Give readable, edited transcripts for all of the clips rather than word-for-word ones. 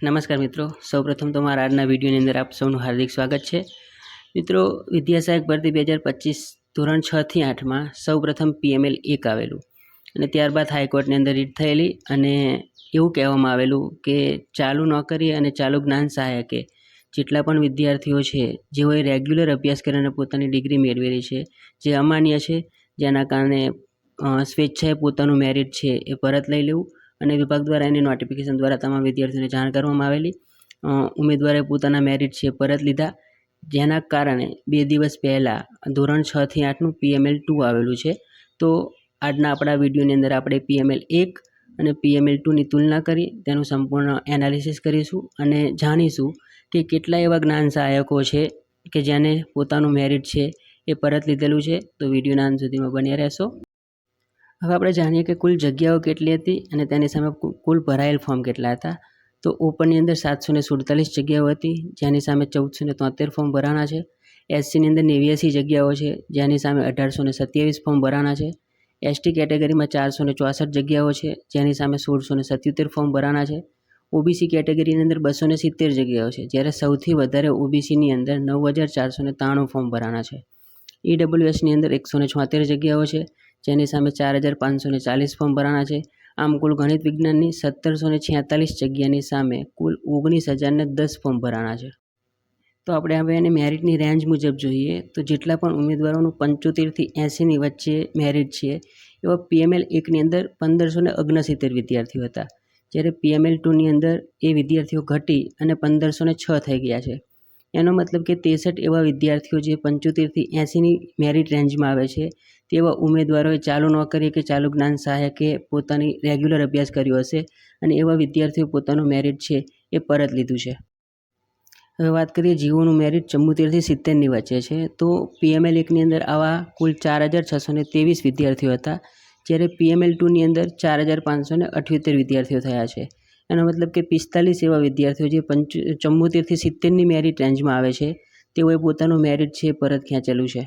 નમસ્કાર મિત્રો, સૌપ્રથમ તો મારા આજના વિડીયોની અંદર આપ સૌનું હાર્દિક સ્વાગત છે. મિત્રો, વિદ્યા સહાયક ભરતી 2025 ધોરણ 6 થી 8માં સૌપ્રથમ PML 1 આવેલું અને ત્યારબાદ હાઈકોર્ટની અંદર રીટ થયેલી અને એવું કહેવામાં આવેલું કે ચાલુ નોકરી અને ચાલુ જ્ઞાન સહાયકે જેટલા પણ વિદ્યાર્થીઓ છે જેઓએ રેગ્યુલર અભ્યાસ કરીને પોતાની ડિગ્રી મેળવેલી છે, જે અમાન્ય છે, જેના કારણે સ્વેચ્છાએ પોતાનું મેરિટ છે એ પરત લઈ લેવું અને વિભાગ દ્વારા એની નોટિફિકેશન દ્વારા તમામ વિદ્યાર્થીઓને જાણ કરવામાં આવેલી. ઉમેદવારે પોતાના મેરિટ છે પરત લીધા, જેના કારણે 2 દિવસ પહેલાં ધોરણ 6 થી 8નું PML 2 આવેલું છે. તો આજના આપણા વિડીયોની અંદર આપણે PML 1 અને PML 2ની તુલના કરી તેનું સંપૂર્ણ એનાલિસિસ કરીશું અને જાણીશું કે કેટલા એવા જ્ઞાન સહાયકો છે કે જેને પોતાનું મેરિટ છે એ પરત લીધેલું છે. તો વિડીયોના અંત સુધીમાં બન્યા રહેશો. હવે આપણે જાણીએ કે કુલ જગ્યાઓ કેટલી હતી અને તેની સામે કુલ ભરાયેલ ફોર્મ કેટલા હતા. તો ઓપનની અંદર 747 જગ્યાઓ હતી, જેની સામે 1473 ફોર્મ ભરાણા છે. SCની અંદર 89 જગ્યાઓ છે, જેની સામે 1827 ફોર્મ ભરાણા છે. ST કેટેગરીમાં 464 જગ્યાઓ છે, જેની સામે 1677 ફોર્મ ભરાણા છે. OBC કેટેગરીની અંદર 270 જગ્યાઓ છે, જ્યારે સૌથી વધારે OBCની અંદર 9493 ફોર્મ ભરાણા છે. EWSની અંદર 176 જગ્યાઓ છે, જેની સામે 4540 ફોર્મ ભરાણા છે. આમ કુલ ગણિત વિજ્ઞાનની 1746 જગ્યાની સામે કુલ 19010 ફોર્મ ભરાણા છે. તો આપણે હવે એની મેરિટની રેન્જ મુજબ જોઈએ તો જેટલા પણ ઉમેદવારોનું 75 થી 80ની વચ્ચે મેરિટ છે એવા PML 1ની અંદર 1569 વિદ્યાર્થીઓ હતા, જ્યારે PML 2ની અંદર એ વિદ્યાર્થીઓ ઘટી અને 1506 થઈ ગયા છે. એનો મતલબ કે 63 એવા વિદ્યાર્થીઓ જે 75 થી 80ની મેરિટ રેન્જમાં આવે છે તેવા ઉમેદવારોએ ચાલુ નોકરી કે ચાલુ જ્ઞાન સહાયકે પોતાની રેગ્યુલર અભ્યાસ કર્યો હશે અને એવા વિદ્યાર્થીઓ પોતાનું મેરિટ છે એ પરત લીધું છે. હવે વાત કરીએ જીઓનું મેરિટ 74 થી 70ની વચ્ચે છે. તો PML 1ની અંદર આવા કુલ 4623 વિદ્યાર્થીઓ હતા, જ્યારે PML 2ની અંદર 4578 વિદ્યાર્થીઓ થયા છે. એનો મતલબ કે 45 એવા વિદ્યાર્થીઓ જે 74 થી 70ની મેરિટ રેન્જમાં આવે છે તેઓએ પોતાનું મેરિટ છે પરત ખેંચેલું છે.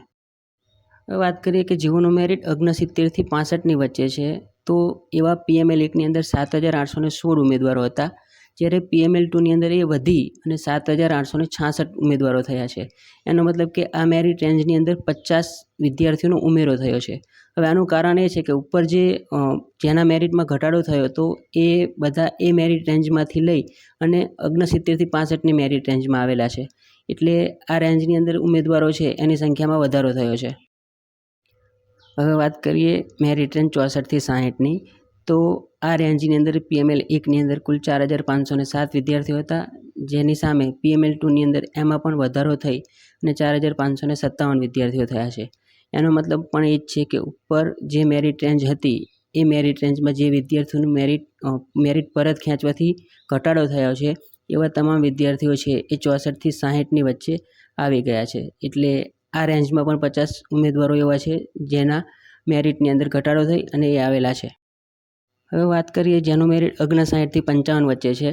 હવે વાત કરીએ કે જેઓનું મેરિટ 69 થી 65ની વચ્ચે છે, તો એવા PML 1ની અંદર 7816 ઉમેદવારો હતા, જ્યારે PML 2ની અંદર એ વધી અને 7866 ઉમેદવારો થયા છે. એનો મતલબ કે આ મેરિટ રેન્જની અંદર 50 વિદ્યાર્થીઓનો ઉમેરો થયો છે. હવે આનું કારણ એ છે કે ઉપર જેના મેરિટમાં ઘટાડો થયો તો એ બધા એ મેરિટ રેન્જમાંથી લઈ અને 69 થી 65ની મેરિટ રેન્જમાં આવેલા છે, એટલે આ રેન્જની અંદર ઉમેદવારો છે એની સંખ્યામાં વધારો થયો છે. હવે વાત કરીએ મેરિટ રેન્જ 64 થી 60ની, તો આ રેન્જની અંદર PML 1ની અંદર કુલ 4507 વિદ્યાર્થીઓ હતા, જેની સામે PML 2ની અંદર એમાં પણ વધારો થઈ અને 4557 વિદ્યાર્થીઓ થયા છે. એનો મતલબ પણ એ જ છે કે ઉપર જે મેરિટ રેન્જ હતી એ મેરિટ રેન્જમાં જે વિદ્યાર્થીઓનું મેરિટ પરત ખેંચવાથી ઘટાડો થયો છે એવા તમામ વિદ્યાર્થીઓ છે એ 64 થી 60ની વચ્ચે આવી ગયા છે. એટલે આ રેન્જમાં પણ 50 ઉમેદવારો એવા છે જેના મેરિટની અંદર ઘટાડો થઈ અને એ આવેલા છે. હવે વાત કરીએ જેનું મેરિટ 59 થી 55 વચ્ચે છે,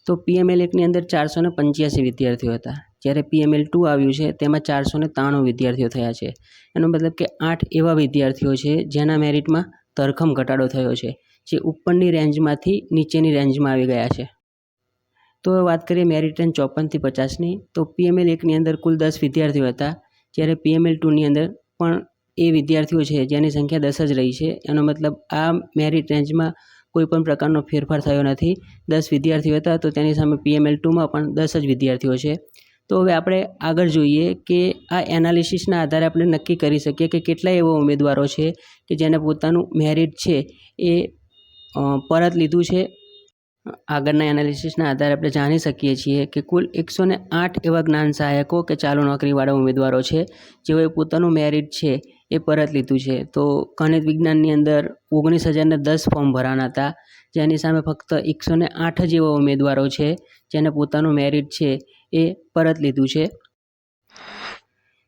તો PML 1ની અંદર 485 વિદ્યાર્થીઓ હતા, જ્યારે PML 2 આવ્યું છે તેમાં 493 વિદ્યાર્થીઓ થયા છે. એનો મતલબ કે 8 એવા વિદ્યાર્થીઓ છે જેના મેરિટમાં ધરખમ ઘટાડો થયો છે, જે ઉપરની રેન્જમાંથી નીચેની રેન્જમાં આવી ગયા છે. તો વાત કરીએ મેરિટ રેન્જ 54 થી 50ની, તો PML 1ની અંદર કુલ 10 વિદ્યાર્થીઓ હતા, જ્યારે PML 2ની અંદર પણ એ વિદ્યાર્થીઓ છે જેની સંખ્યા 10 જ રહી છે. એનો મતલબ આ મેરિટ રેન્જમાં કોઈ પણ પ્રકારનો ફેરફાર થયો નથી. 10 વિદ્યાર્થીઓ હતા તો તેની સામે PML 2માં પણ 10 જ વિદ્યાર્થીઓ છે. તો હવે આપણે આગળ જોઈએ કે આ એનાલિસિસના આધારે આપણે નક્કી કરી શકીએ કે કેટલા એવા ઉમેદવારો છે કે જેને પોતાનું મેરિટ છે એ પરત લીધું છે. આગળના એનાલિસિસના આધારે આપણે જાણી શકીએ છીએ કે કુલ 108 એવા જ્ઞાન સહાયકો કે ચાલુ નોકરીવાળા ઉમેદવારો છે જેઓએ પોતાનું મેરિટ છે એ પરત લીધું છે. તો ગણિત વિજ્ઞાનની અંદર 19010 ફોર્મ ભરાણા હતા, જેની સામે ફક્ત 108 જ એવા ઉમેદવારો છે જેને પોતાનું મેરિટ છે એ પરત લીધું છે.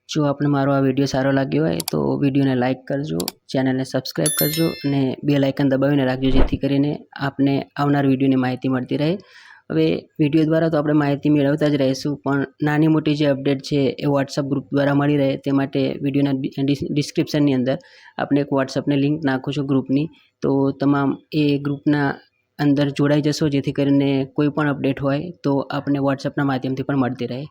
જો આપને મારો આ વિડીયો સારો લાગ્યો હોય તો વિડીયોને લાઇક કરજો, ચેનલને સબસ્ક્રાઈબ કરજો અને બેલ આઇકન દબાવીને રાખજો, જેથી કરીને આપને આવનાર વિડીયોની માહિતી મળતી રહે. હવે વિડીયો દ્વારા તો આપણે માહિતી મેળવતા જ રહીશું, પણ નાની મોટી જે અપડેટ છે એ વોટ્સઅપ ગ્રુપ દ્વારા મળી રહે તે માટે વિડીયોના ડિસ્ક્રિપ્શનની અંદર આપણે એક વોટ્સઅપની લિંક નાખું છું ગ્રુપની, તો તમામ એ ગ્રુપના અંદર જોડાઈ જશો, જેથી કરીને કોઈ પણ અપડેટ હોય તો આપણને વોટ્સઅપના માધ્યમથી પણ મળતી રહે.